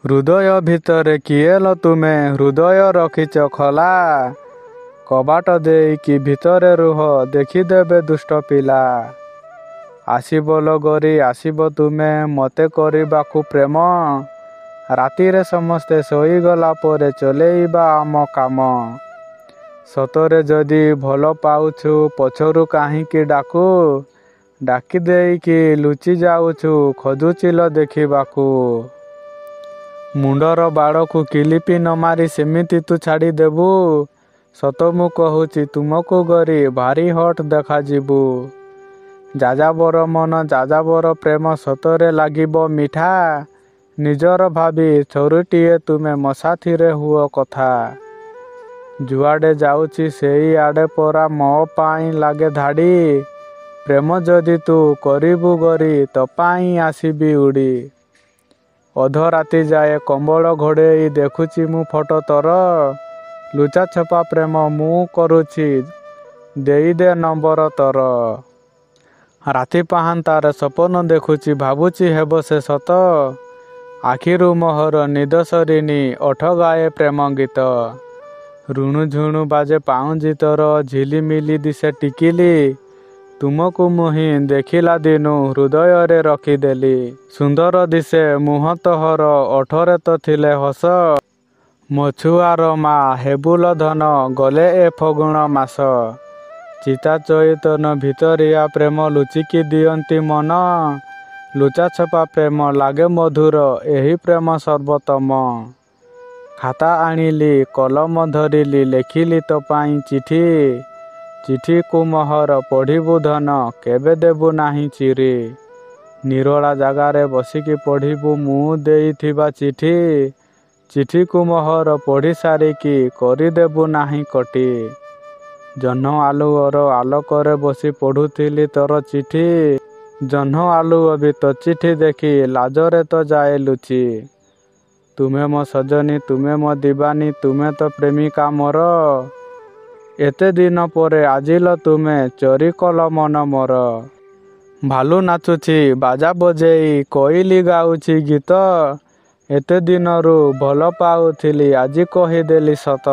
ହୃଦୟ ଭିତରେ କିଏ ଲ ତୁମେ ହୃଦୟ ରଖିଛ ଖୋଲା। କବାଟ ଦେଇକି ଭିତରେ ରୁହ ଦେଖିଦେବେ ଦୁଷ୍ଟ ପିଲା। ଆସିବ লগରି ଆସିବ ତୁମେ ମୋତେ କରିବାକୁ ପ୍ରେମ। ରାତିରେ ସମସ୍ତେ ଶୋଇଗଲା ପରେ ଚଲେଇବା ଆମ କାମ। ସତରେ ଯଦି ଭଲ ପାଉଛୁ ପଛରୁ କାହିଁକି ଡାକୁ। ଡାକି ଦେଇକି ଲୁଚି ଯାଉଛୁ ଖୋଜୁଚିଲ ଦେଖିବାକୁ। ମୁଣ୍ଡର ବାଳକୁ କିଲିପି ନ ମାରି ସେମିତି ତୁ ଛାଡ଼ିଦେବୁ। ସତ ମୁଁ କହୁଛି ତୁମକୁ ଗରି ଭାରି ହଟ୍ ଦେଖାଯିବୁ। ଯାଯାବର ମନ ଯାଯାବର ପ୍ରେମ ସତରେ ଲାଗିବ ମିଠା। ନିଜର ଭାବି ଥରୁଟିଏ ତୁମେ ମୋ ସାଥିରେ ହୁଅ କଥା। ଯୁଆଡ଼େ ଯାଉଛି ସେଇ ଆଡ଼େ ପରା ମୋ ପାଇଁ ଲାଗେ ଧାଡ଼ି। ପ୍ରେମ ଯଦି ତୁ କରିବୁ ଗରି ତୋ ପାଇଁ ଆସିବି ଉଡ଼ି। ଅଧରାତି ଯାଏ କମ୍ବଳ ଘୋଡ଼େଇ ଦେଖୁଛି ମୁଁ ଫଟୋ ତୋର। ଲୁଚାଛପା ପ୍ରେମ ମୁଁ କରୁଛି ଦେଇଦେ ନମ୍ବର ତୋର। ରାତି ପାହାନ୍ତାରେ ସପନ ଦେଖୁଛି ଭାବୁଛି ହେବ ସେ ସତ। ଆଖିରୁ ମୋହର ନିଦ ସରିନି ଓଠ ଗାଏ ପ୍ରେମ ଗୀତ। ରୁଣୁ ଝୁଣୁ ବାଜେ ପାଉଁଜି ତୋର ଝିଲିମିଲି ଦିଶେ ଟିକିଲି। ତୁମକୁ ମୁହିଁ ଦେଖିଲା ଦିନୁ ହୃଦୟରେ ରଖିଦେଲି। ସୁନ୍ଦର ଦିଶେ ମୁହଁ ତୋହର ଓଠରେ ତ ଥିଲେ ହସ। ମୋ ଛୁଆର ମା ହେବୁଲ ଧନ ଗଲେ ଏ ଫଗୁଣ ମାସ। ଚିତା ଚଇତନ ଭିତରିଆ ପ୍ରେମ ଲୁଚିକି ଦିଅନ୍ତି ମନ। ଲୁଚାଛପା ପ୍ରେମ ଲାଗେ ମଧୁର ଏହି ପ୍ରେମ ସର୍ବୋତ୍ତମ। ଖାତା ଆଣିଲି କଲମ ଧରିଲି ଲେଖିଲି ତୋ ପାଇଁ ଚିଠି। ଚିଠିକୁ ମୋହର ପଢ଼ିବୁ ଧନ କେବେ ଦେବୁ ନାହିଁ ଚିରି। ନିରୋଳା ଜାଗାରେ ବସିକି ପଢ଼ିବୁ ମୁଁ ଦେଇଥିବା ଚିଠି। ଚିଠିକୁ ମୋହର ପଢ଼ି ସାରିକି କରିଦେବୁ ନାହିଁ କଟି। ଜହ୍ନ ଆଲୁଅର ଆଲୋକରେ ବସି ପଢ଼ୁଥିଲି ତୋର ଚିଠି। ଜହ୍ନ ଆଲୁଅ ବି ତୋ ଚିଠି ଦେଖି ଲାଜରେ ତ ଯାଏ ଲୁଚି। ତୁମେ ମୋ ସଜନୀ ତୁମେ ମୋ ଦିବାନୀ ତୁମେ ତ ପ୍ରେମିକା ମୋର। ଏତେ ଦିନ ପରେ ଆଜିଲ ତୁମେ ଚୋରି କଲ ମନ ମୋର। ଭାଲୁ ନାଚୁଛି ବାଜା ବଜେଇ କୋଇଲି ଗାଉଛି ଗୀତ। ଏତେ ଦିନରୁ ଭଲ ପାଉଥିଲି ଆଜି କହିଦେଲି ସତ।